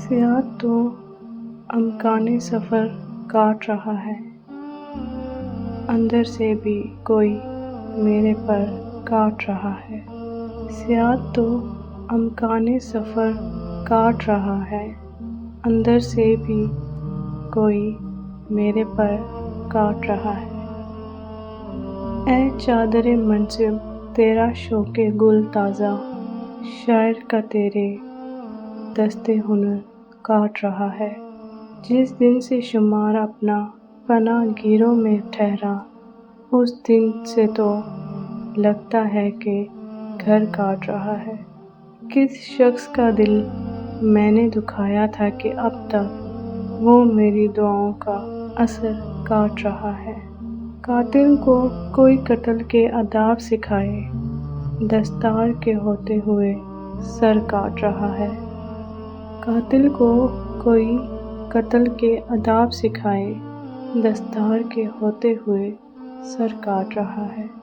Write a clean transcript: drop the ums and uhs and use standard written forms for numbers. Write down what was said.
سیاح تو امکان سفر کاٹ رہا ہے، اندر سے بھی کوئی میرے پر کاٹ رہا ہے۔ سیاح تو امکان سفر کاٹ رہا ہے، اندر سے بھی کوئی میرے پر کاٹ رہا ہے۔ اے چادر منصب تیرا شوق گل تازہ، شاعر کا تیرے دست ہنر کاٹ رہا ہے۔ جس دن سے شمار اپنا پناہ گیروں میں ٹھہرا، اس دن سے تو لگتا ہے کہ گھر کاٹ رہا ہے۔ کس شخص کا دل میں نے دکھایا تھا کہ اب تک وہ میری دعاؤں کا اثر کاٹ رہا ہے۔ قاتل کو کوئی قتل کے آداب سکھائے، دستار کے ہوتے ہوئے سر کاٹ رہا ہے۔ قاتل کو کوئی قتل کے آداب سکھائے، دستار کے ہوتے ہوئے سر کاٹ رہا ہے۔